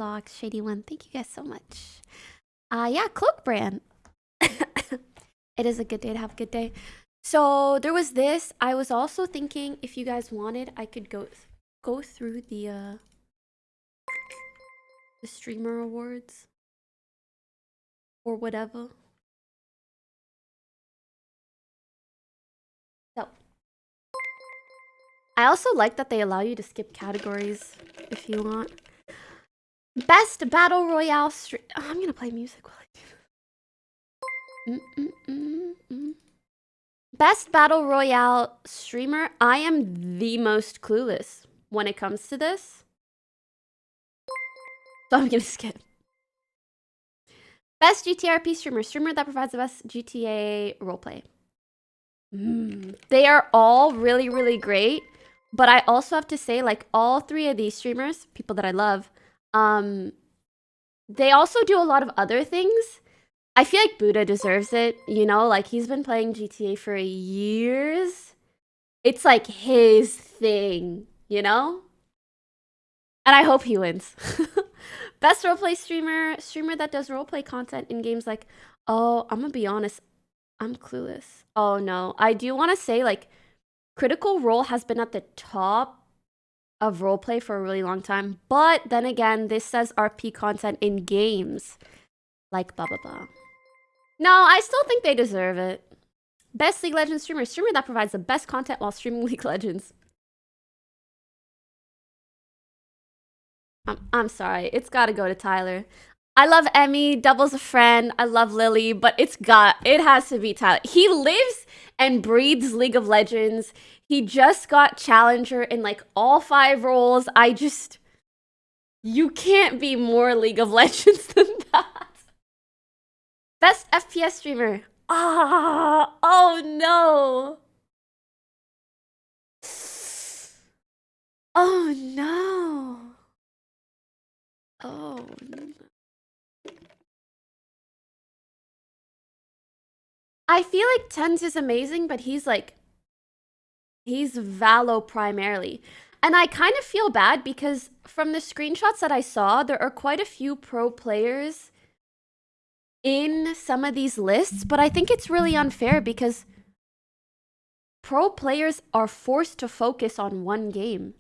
Vlogs, Shady One. Thank you guys so much. Yeah, Cloak Brand. It is a good day to have a good day. So there was this. I was also thinking if you guys wanted, I could go through the streamer awards or whatever. So I also like that they allow you to skip categories if you want. Best Battle Royale stream. Oh, I'm gonna play music while I do. Best Battle Royale streamer. I am the most clueless when it comes to this. So I'm gonna skip. Best GTRP streamer. Streamer that provides the best GTA roleplay. They are all really, really great. But I also have to say, like, all three of these streamers, people that I love, they also do a lot of other things. I feel like Buddha deserves it, you know? Like, he's been playing GTA for years. It's like his thing, you know? And I hope he wins. Best roleplay streamer. Streamer that does roleplay content in games like... Oh, I'm gonna be honest. I'm clueless. Oh, no. I do want to say, like, Critical Role has been at the top of roleplay for a really long time. But then again, this says RP content in games. Like, blah, blah, blah. No, I still think they deserve it. Best League of Legends streamer. Streamer that provides the best content while streaming League of Legends. I'm sorry. It's gotta go to Tyler. I love Emmy, Double's a friend. I love Lily, but it has to be Tyler. He lives and breathes League of Legends. He just got Challenger in like all 5 roles. You can't be more League of Legends than that. Best FPS streamer. Oh no. Oh no. Oh no. I feel like Tens is amazing, but he's Valo primarily. And I kind of feel bad because from the screenshots that I saw, there are quite a few pro players in some of these lists, but I think it's really unfair because pro players are forced to focus on one game.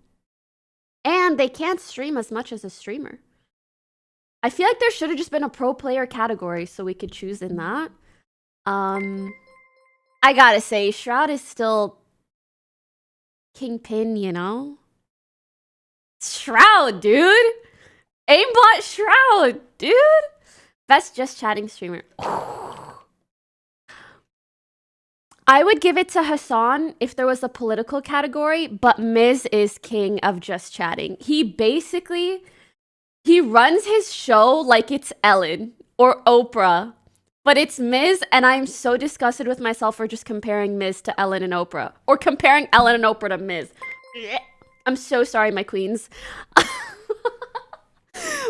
And they can't stream as much as a streamer. I feel like there should have just been a pro player category so we could choose in that. I gotta say, Shroud is still Kingpin, you know? Shroud, dude! Aimbot Shroud, dude! Best just chatting streamer. I would give it to Hassan if there was a political category, but Miz is king of just chatting. He runs his show like it's Ellen or Oprah, but it's Miz, and I'm so disgusted with myself for just comparing Miz to Ellen and Oprah, or comparing Ellen and Oprah to Miz. I'm so sorry, my queens.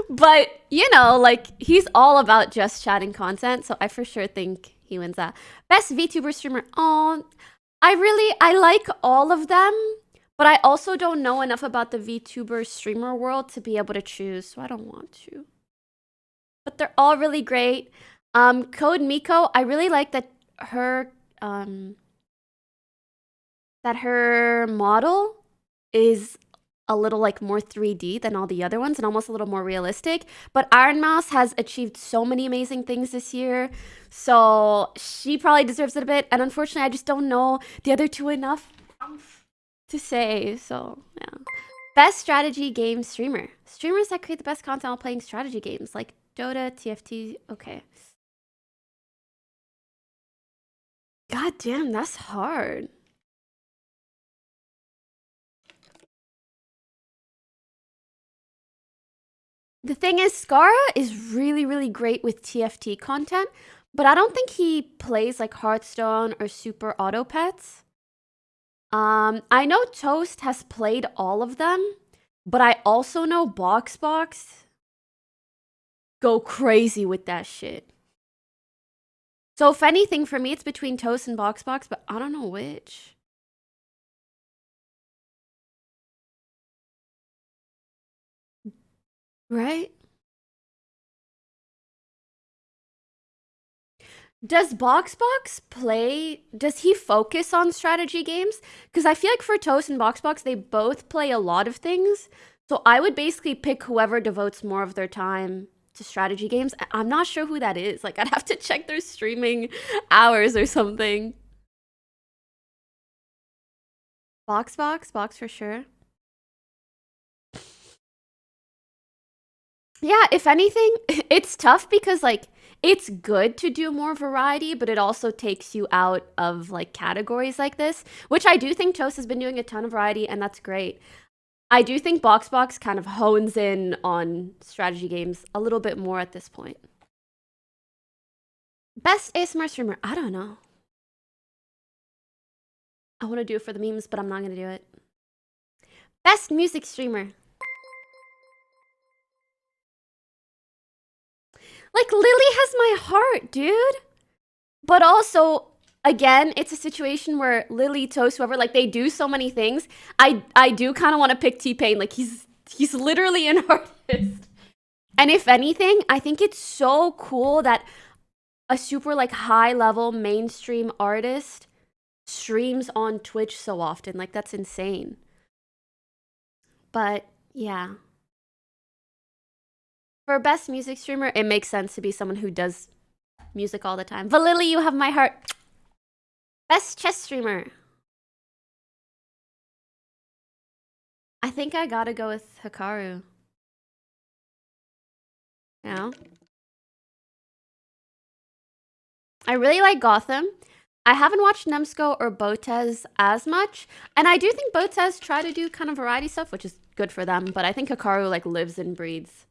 But, you know, like, he's all about just chatting content, so I for sure think he wins that. Best VTuber streamer. Oh, I like all of them, but I also don't know enough about the VTuber streamer world to be able to choose, so I don't want to. But they're all really great. Code Miko, I really like that her model is a little like more 3D than all the other ones and almost a little more realistic. But Iron Mouse has achieved so many amazing things this year, so she probably deserves it a bit. And unfortunately, I just don't know the other two enough to say, so yeah. Best strategy game streamer. Streamers that create the best content while playing strategy games, like Dota, TFT, okay. God damn, that's hard. The thing is, Skara is really, really great with TFT content, but I don't think he plays like Hearthstone or Super Auto Pets. I know Toast has played all of them, but I also know Boxbox go crazy with that shit. So if anything, for me, it's between Toast and Boxbox, but I don't know which. Right? Does Boxbox play? Does he focus on strategy games? Because I feel like for Toast and Boxbox, they both play a lot of things. So I would basically pick whoever devotes more of their time to strategy games. I'm not sure who that is. Like, I'd have to check their streaming hours or something. Box for sure. Yeah, if anything, it's tough because like it's good to do more variety, but it also takes you out of like categories like this, which I do think Toast has been doing a ton of variety, and that's great. I do think Boxbox kind of hones in on strategy games a little bit more at this point. Best ASMR streamer? I don't know. I want to do it for the memes, but I'm not going to do it. Best music streamer? Like, Lily has my heart, dude. But also, again, it's a situation where Lily, Toast, whoever, like, they do so many things. I do kind of want to pick T-Pain. Like, he's literally an artist. And if anything, I think it's so cool that a super, like, high-level mainstream artist streams on Twitch so often. Like, that's insane. But, yeah. For best music streamer, it makes sense to be someone who does music all the time. Valily, you have my heart. Best chess streamer. I think I gotta go with Hikaru. You know? I really like Gotham. I haven't watched Nemsko or Botez as much. And I do think Botez try to do kind of variety stuff, which is good for them. But I think Hikaru like lives and breathes.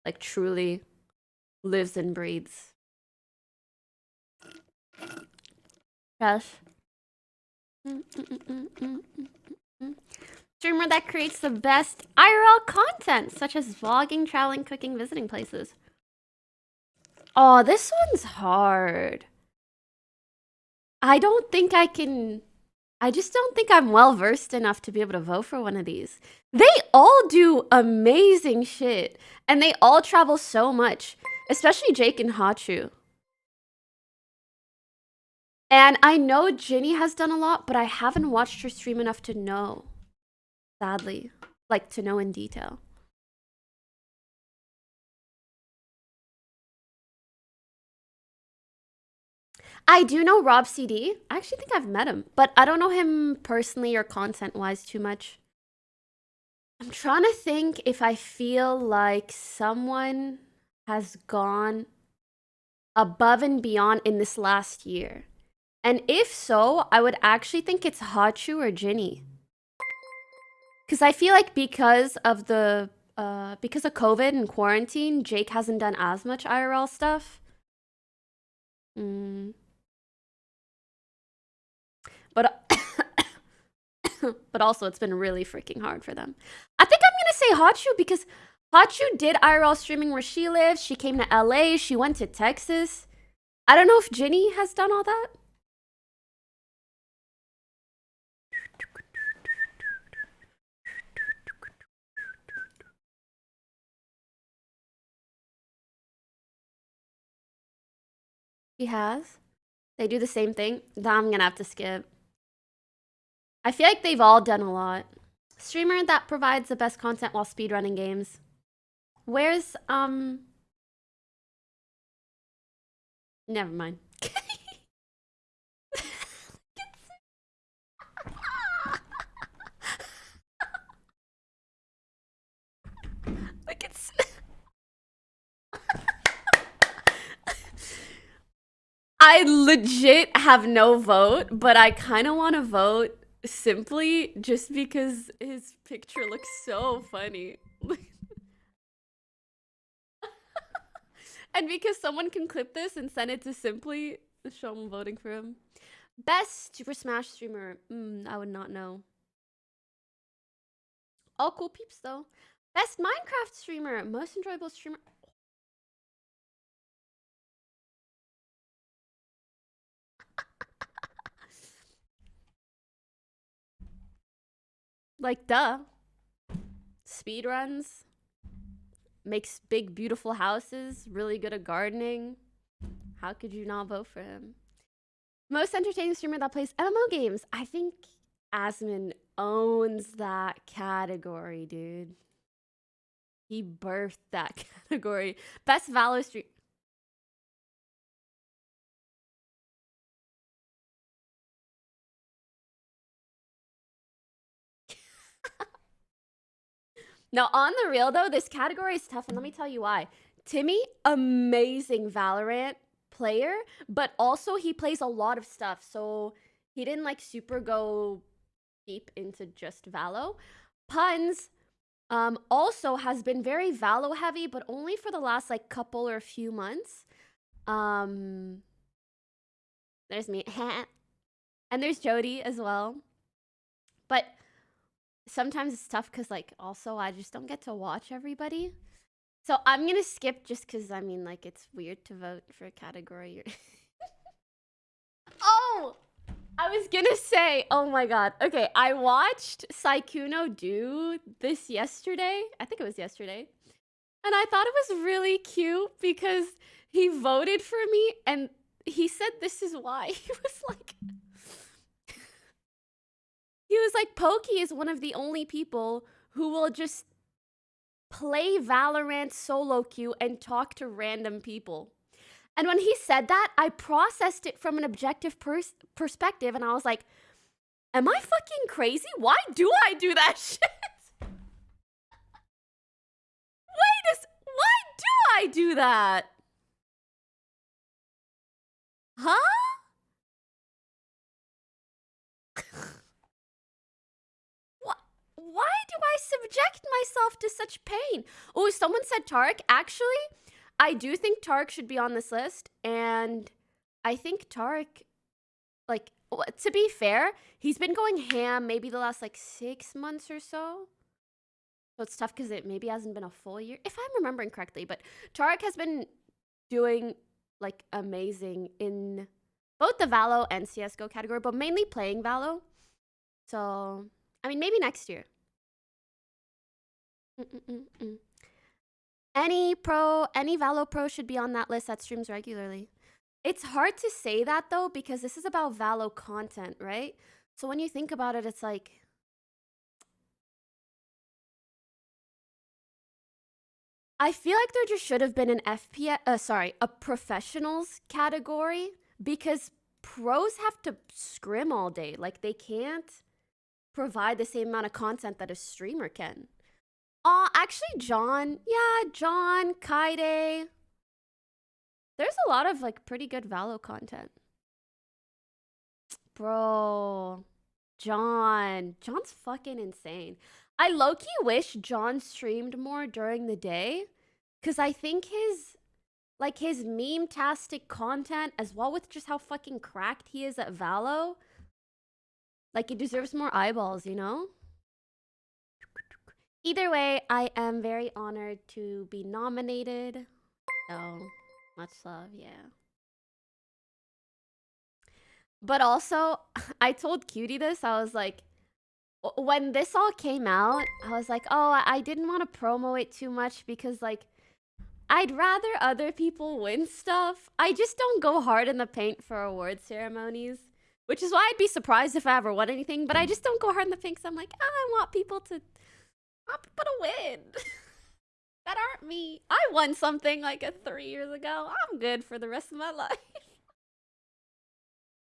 Like truly lives and breathes. Yes. Streamer that creates the best IRL content, such as vlogging, traveling, cooking, visiting places. Oh, this one's hard. I don't think I can... I just don't think I'm well-versed enough to be able to vote for one of these. They all do amazing shit. And they all travel so much. Especially Jake and Hachu. And I know Ginny has done a lot, but I haven't watched her stream enough to know. Sadly. Like, to know in detail. I do know Rob CD. I actually think I've met him, but I don't know him personally or content-wise too much. I'm trying to think if I feel like someone has gone above and beyond in this last year. And if so, I would actually think it's Hachu or Ginny. Because I feel like because of COVID and quarantine, Jake hasn't done as much IRL stuff. But but also it's been really freaking hard for them. I think I'm gonna say Hachu because Hachu did IRL streaming where she lives. She came to LA. She went to Texas. I don't know if Ginny has done all that. She has. They do the same thing. I'm gonna have to skip. I feel like they've all done a lot. Streamer that provides the best content while speedrunning games. Where's, never mind. Look at... I legit have no vote, but I kind of want to vote Simply just because his picture looks so funny. And because someone can clip this and send it to Simply, show him voting for him. Best Super Smash streamer. I would not know. All cool peeps though. Best Minecraft streamer. Most enjoyable streamer. Like, duh. Speedruns. Makes big, beautiful houses. Really good at gardening. How could you not vote for him? Most entertaining streamer that plays MMO games. I think Asmin owns that category, dude. He birthed that category. Best Valor stream. Now, on the real though, this category is tough, and let me tell you why. Timmy, amazing Valorant player, but also he plays a lot of stuff, so he didn't like super go deep into just Valo. Puns also has been very Valo heavy, but only for the last like couple or few months. There's me. And there's Jody as well. But sometimes it's tough because like also I just don't get to watch everybody. So I'm gonna skip just because I mean like it's weird to vote for a category. Oh! I was gonna say, oh my god. Okay, I watched Saikuno do this yesterday. I think it was yesterday. And I thought it was really cute because he voted for me and he said this is why. He was like, Poki is one of the only people who will just play Valorant solo queue and talk to random people. And when he said that, I processed it from an objective perspective, and I was like, am I fucking crazy? Why do I do that shit? Why do I do that? Huh? Why do I subject myself to such pain? Oh, someone said Tarek. Actually, I do think Tarek should be on this list, and I think Tarek, like, to be fair, he's been going ham maybe the last, like, 6 months or so. So it's tough because it maybe hasn't been a full year, if I'm remembering correctly. But Tarek has been doing, like, amazing in both the Valo and CSGO category, but mainly playing Valo. So, I mean, maybe next year. Any Valo pro should be on that list that streams regularly. It's hard to say that though, because this is about Valo content, right? So when you think about it, it's like, I feel like there just should have been an a professionals category, because pros have to scrim all day. Like, they can't provide the same amount of content that a streamer can. Actually, John, Kaide. There's a lot of, like, pretty good Valo content. Bro, John's fucking insane. I low-key wish John streamed more during the day, because I think his meme-tastic content, as well with just how fucking cracked he is at Valo, like, he deserves more eyeballs, you know? Either way, I am very honored to be nominated. So, much love, yeah. But also, I told Cutie this. I was like, when this all came out, I was like, oh, I didn't want to promo it too much because, like, I'd rather other people win stuff. I just don't go hard in the paint for award ceremonies, which is why I'd be surprised if I ever won anything. But I just don't go hard in the paint because I'm like, I want people to win. That aren't me. I won something like 3 years ago. I'm good for the rest of my life.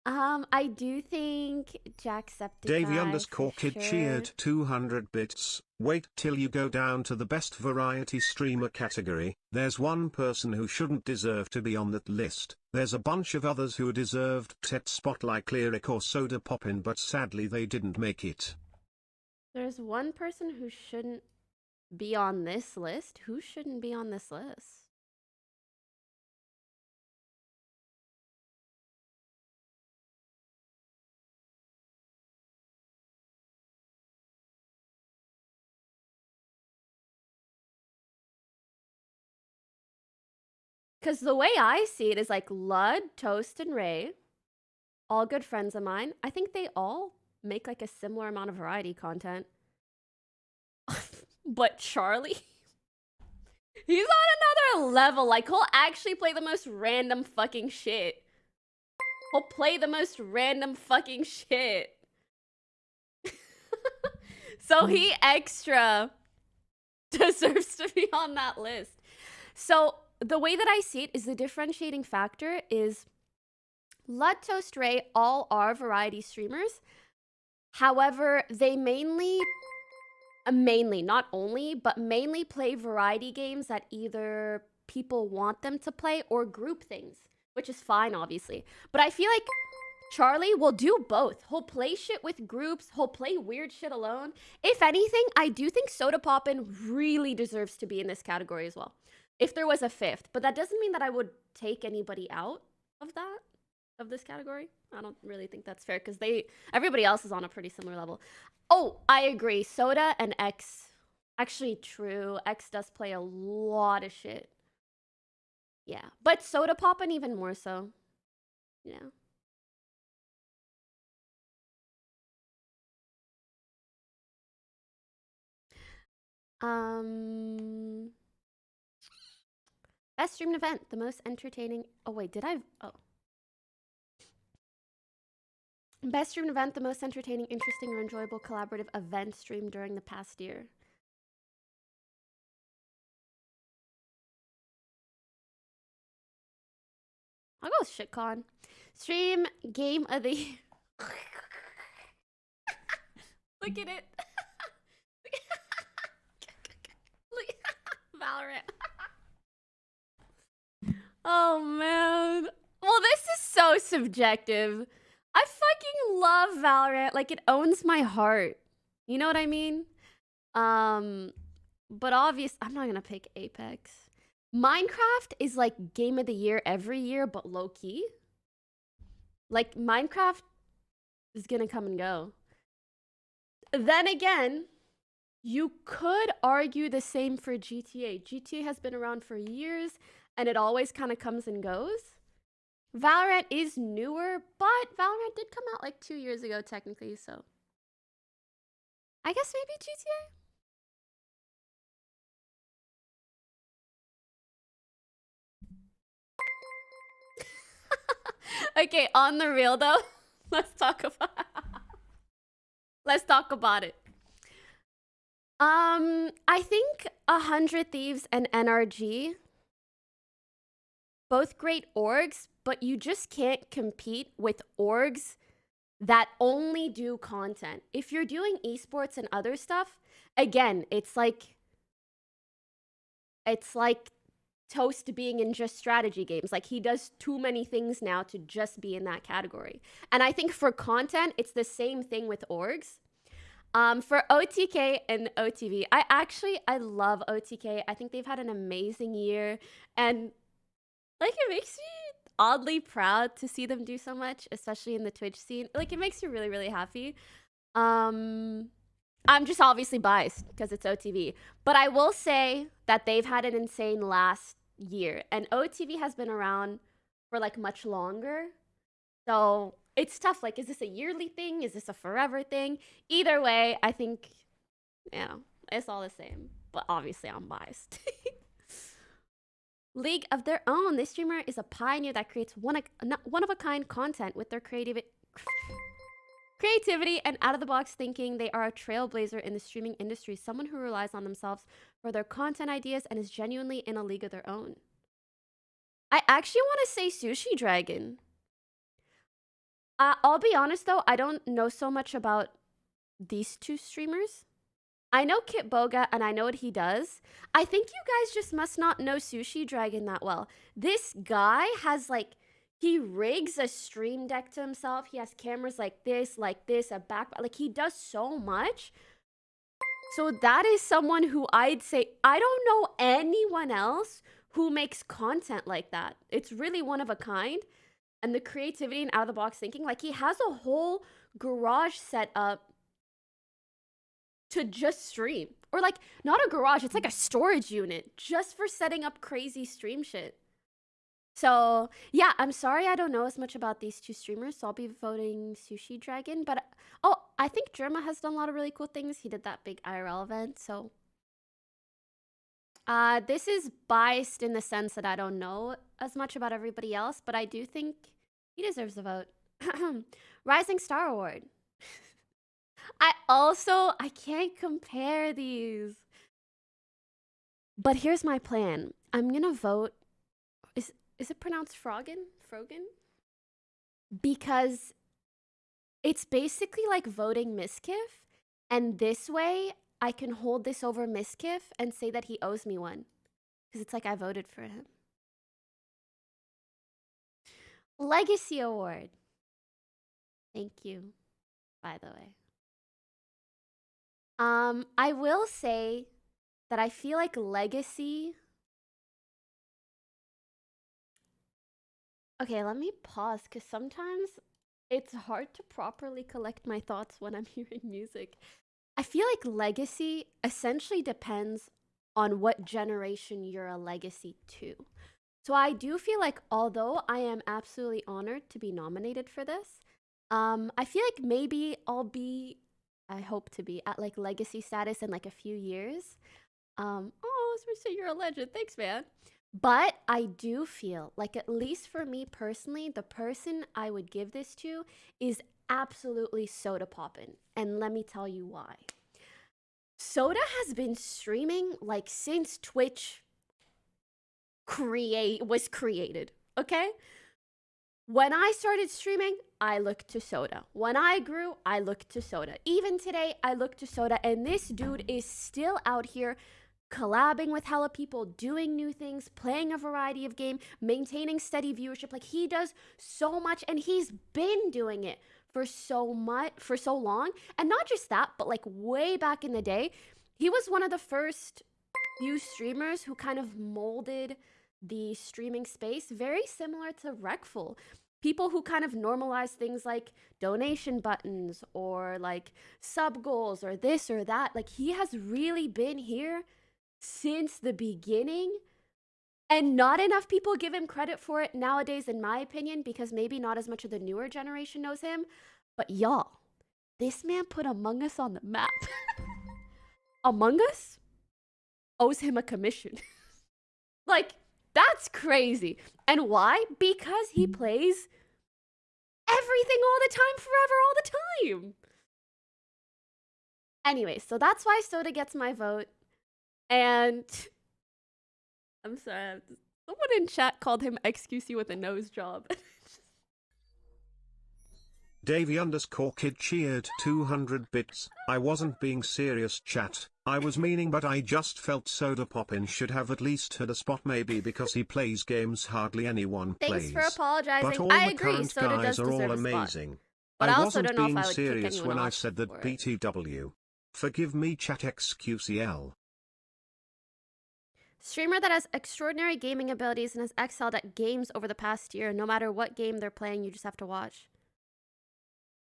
I do think Jacksepticeye. Davey_kid cheered 200 bits. Wait till you go down to the best variety streamer category. There's one person who shouldn't deserve to be on that list. There's a bunch of others who deserved set spot like Lyric or Soda Poppin', but sadly they didn't make it. There's one person who shouldn't be on this list. Who shouldn't be on this list? Because the way I see it is like Lud, Toast, and Ray, all good friends of mine. I think they all make like a similar amount of variety content. But Charlie, he's on another level. Like, he'll actually play the most random fucking shit. He'll play the most random fucking shit. So he extra deserves to be on that list. So the way that I see it is the differentiating factor is Lud, Toast, Ray all are variety streamers. However, they mainly, not only, but mainly play variety games that either people want them to play or group things, which is fine, obviously. But I feel like Charlie will do both. He'll play shit with groups. He'll play weird shit alone. If anything, I do think Soda Poppin' really deserves to be in this category as well. If there was a fifth. But that doesn't mean that I would take anybody out of that, of this category. I don't really think that's fair because everybody else is on a pretty similar level. Oh, I agree. Soda and X. Actually, true. X does play a lot of shit. Yeah. But Soda Poppin' even more so. Yeah. Best streamed event, the most entertaining. Oh wait, did I? Oh. Best streamed event, the most entertaining, interesting, or enjoyable collaborative event streamed during the past year. I'll go with ShitCon. Stream game of the year. Look at it. Look Valorant. Oh man. Well, this is so subjective. I fucking love Valorant. Like, it owns my heart. You know what I mean? But obvious, I'm not gonna pick Apex. Minecraft is like game of the year every year, but low key. Like, Minecraft is gonna come and go. Then again, you could argue the same for GTA. GTA has been around for years, and it always kind of comes and goes. Valorant is newer, but Valorant did come out like 2 years ago, technically, so I guess maybe GTA? Okay, on the real though, let's talk about it. I think 100 Thieves and NRG, both great orgs, but you just can't compete with orgs that only do content. If you're doing esports and other stuff, again, it's like Toast being in just strategy games. Like, he does too many things now to just be in that category. And I think for content, it's the same thing with orgs. For OTK and OTV, I love OTK. I think they've had an amazing year, and like, it makes me oddly proud to see them do so much, especially in the Twitch scene. Like, it makes you really, really happy. I'm just obviously biased because it's OTV, but I will say that they've had an insane last year, and OTV has been around for like much longer. So it's tough. Like, is this a yearly thing? Is this a forever thing? Either way, I think, you know, it's all the same, but obviously I'm biased. League of Their Own. This streamer is a pioneer that creates one-of-a-kind content with their creativity and out-of-the-box thinking. They are a trailblazer in the streaming industry, someone who relies on themselves for their content ideas and is genuinely in a league of their own. I actually want to say Sushi Dragon. I'll be honest, though, I don't know so much about these two streamers. I know Kit Boga, and I know what he does. I think you guys just must not know Sushi Dragon that well. This guy has, like, he rigs a stream deck to himself. He has cameras like this, a back. Like, he does so much. So that is someone who I'd say, I don't know anyone else who makes content like that. It's really one of a kind. And the creativity and out-of-the-box thinking. Like, he has a whole garage set up to just stream. Or, like, not a garage, it's like a storage unit just for setting up crazy stream shit. So, yeah, I'm sorry I don't know as much about these two streamers, so I'll be voting Sushi Dragon. But, oh, I think Germa has done a lot of really cool things. He did that big IRL event, so This is biased in the sense that I don't know as much about everybody else, but I do think he deserves a vote. Rising Star Award. I can't compare these. But here's my plan. I'm gonna vote. Is it pronounced Frogan? Frogan? Because it's basically like voting Mizkif, and this way I can hold this over Mizkif and say that he owes me one. Because it's like I voted for him. Legacy Award. Thank you, by the way. I will say that I feel like Legacy... Okay, let me pause, because sometimes it's hard to properly collect my thoughts when I'm hearing music. I feel like Legacy essentially depends on what generation you're a legacy to. So I do feel like, although I am absolutely honored to be nominated for this, I feel like maybe I hope to be at like legacy status in like a few years. Oh, I was gonna say you're a legend. Thanks, man. But I do feel like, at least for me personally, the person I would give this to is absolutely Soda Poppin'. And let me tell you why. Soda has been streaming like since Twitch was created, okay? When I started streaming, I looked to Soda. When I grew, I looked to Soda. Even today, I look to Soda, and this dude is still out here collabing with hella people, doing new things, playing a variety of game, maintaining steady viewership. Like, he does so much, and he's been doing it for so long. And not just that, but like way back in the day, he was one of the first few streamers who kind of molded the streaming space, very similar to Recful. People who kind of normalize things like donation buttons or like sub goals or this or that. Like, he has really been here since the beginning, and not enough people give him credit for it nowadays, in my opinion, because maybe not as much of the newer generation knows him. But y'all, this man put Among Us on the map. Among Us owes him a commission. Like, that's crazy. And why? Because he plays everything all the time, forever, all the time. Anyway, so that's why Soda gets my vote. And I'm sorry, someone in chat called him XQC with a nose job. Davey_kid cheered 200 bits. I wasn't being serious, chat. I was meaning, but I just felt Soda Poppin' should have at least had a spot, maybe because he plays games hardly anyone plays. Thanks for apologizing. But all I the agree, current Soda guys does are all deserve a spot. amazing. But I also wasn't don't know if being I would kick serious anyone when I off said that for it. BTW. Forgive me, chat XQCL. Streamer that has extraordinary gaming abilities and has excelled at games over the past year. No matter what game they're playing, you just have to watch.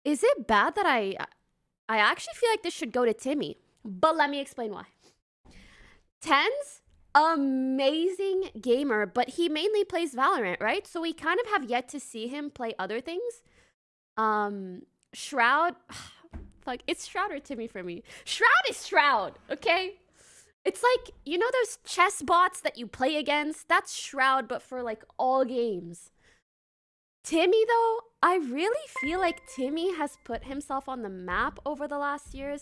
Is it bad that I actually feel like this should go to Timmy, but let me explain why. Ten's amazing gamer, but he mainly plays Valorant, right? So we kind of have yet to see him play other things. Shroud, fuck, it's Shroud or Timmy for me. Shroud is Shroud, okay? It's like, you know those chess bots that you play against? That's Shroud, but for like all games. Timmy, though, I really feel like Timmy has put himself on the map over the last year,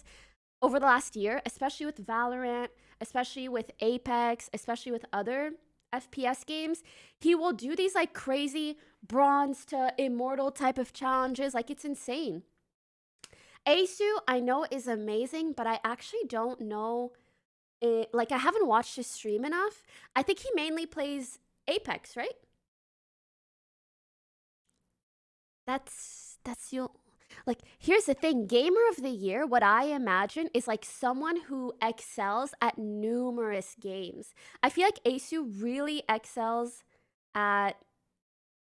especially with Valorant, especially with Apex, especially with other FPS games. He will do these like crazy bronze to immortal type of challenges. Like, it's insane. Asu, I know, is amazing, but I actually don't know like, I haven't watched his stream enough. I think he mainly plays Apex, right? That's your, like, here's the thing. Gamer of the year, what I imagine is like someone who excels at numerous games. I feel like Asu really excels at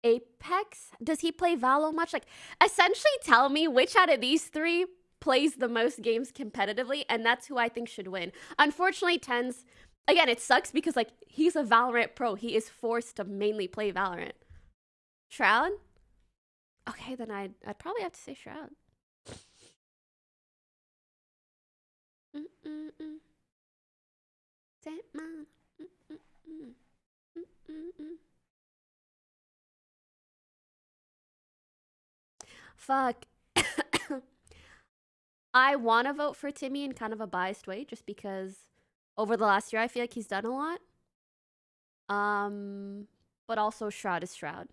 Apex. Does he play Valo much? Like, essentially tell me which out of these three plays the most games competitively, and that's who I think should win. Unfortunately, Tens, again, it sucks because like he's a Valorant pro. He is forced to mainly play Valorant. Shroud? Okay, then I'd probably have to say Shroud. Fuck. I want to vote for Timmy in kind of a biased way, just because over the last year I feel like he's done a lot. But also Shroud is Shroud.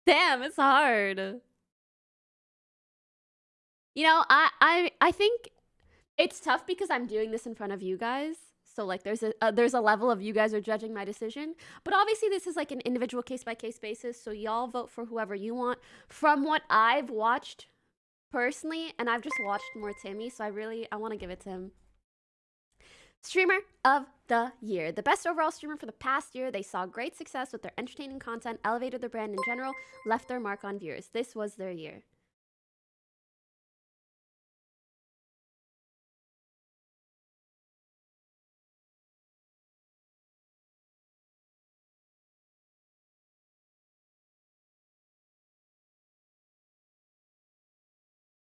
Damn, it's hard. You know, I think it's tough because I'm doing this in front of you guys. So like there's a level of you guys are judging my decision. But obviously this is like an individual case by case basis, so y'all vote for whoever you want. From what I've watched personally, and I've just watched more Timmy, so I want to give it to him. Streamer of the year. The best overall streamer for the past year. They saw great success with their entertaining content, elevated their brand in general, left their mark on viewers. This was their year.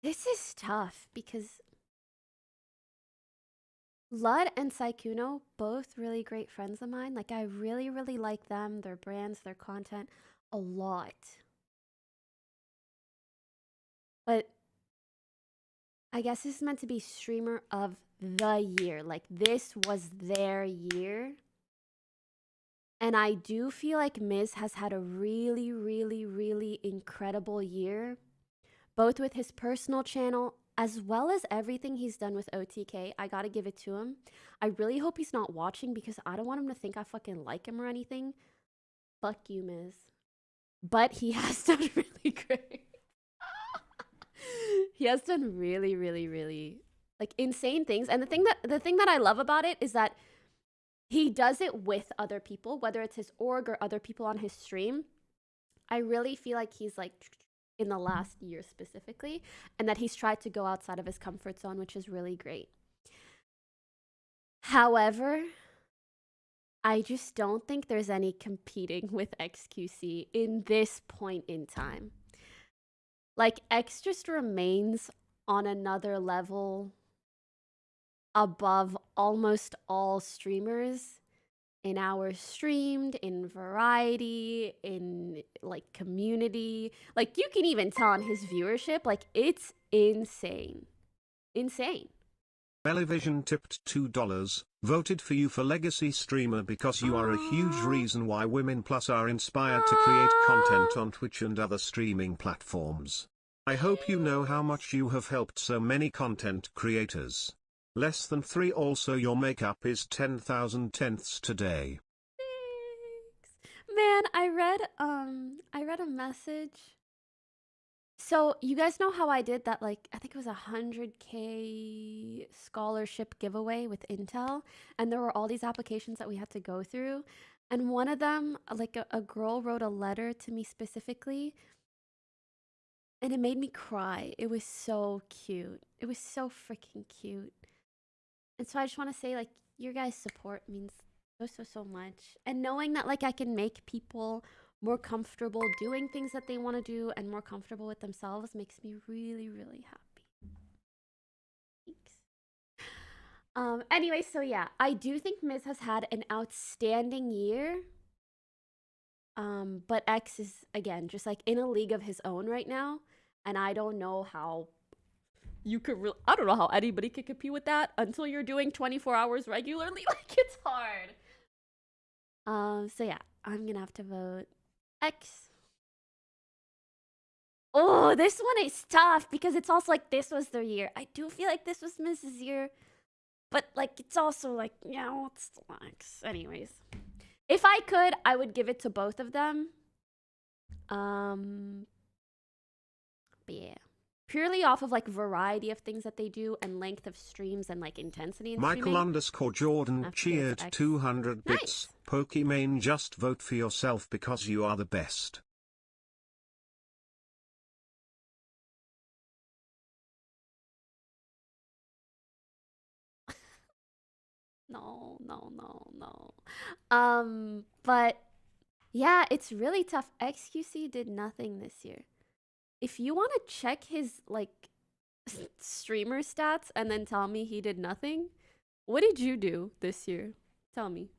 This is tough because Lud and Saikuno, both really great friends of mine. Like, I really, really like them, their brands, their content a lot. But I guess this is meant to be streamer of the year. Like, this was their year. And I do feel like Miz has had a really, really, really incredible year, both with his personal channel as well as everything he's done with OTK. I gotta give it to him. I really hope he's not watching because I don't want him to think I fucking like him or anything. Fuck you, Miz. But he has done really great. He has done really, really, really like insane things. And the thing that I love about it is that he does it with other people, whether it's his org or other people on his stream. I really feel like he's like in the last year specifically, and that he's tried to go outside of his comfort zone, which is really great. However, I just don't think there's any competing with XQC in this point in time. Like, X just remains on another level above almost all streamers in hours streamed, in variety, in like community. Like, you can even tell on his viewership, like, it's insane. Insane. Bellyvision tipped $2, voted for you for legacy streamer because you are a huge reason why Women Plus are inspired to create content on Twitch and other streaming platforms. I hope you know how much you have helped so many content creators. Less than 3. Also, your makeup is 10,000 tenths today. Thanks. Man, I read a message. So you guys know how I did that, like, I think it was 100K scholarship giveaway with Intel, and there were all these applications that we had to go through, and one of them, like a girl wrote a letter to me specifically, and it made me cry. It was so cute. It was so freaking cute. And so I just want to say, like, your guys' support means so much. And knowing that, like, I can make people more comfortable doing things that they want to do and more comfortable with themselves makes me really, really happy. Thanks. Anyway, so yeah, I do think Miz has had an outstanding year. But X is, again, just like in a league of his own right now. And I don't know how you could I don't know how anybody could compete with that until you're doing 24 hours regularly. Like, it's hard. So yeah, I'm gonna have to vote X. Oh, this one is tough because it's also like this was their year. I do feel like this was Mrs. Year, but like it's also like, yeah, it's X. Anyways, if I could, I would give it to both of them. But yeah. Purely off of like variety of things that they do and length of streams and like intensity in streaming. Michael_Jordan cheered 200 bits. Nice. Pokimane, just vote for yourself because you are the best. No. But yeah, it's really tough. XQC did nothing this year. If you want to check his like streamer stats and then tell me he did nothing, what did you do this year? Tell me.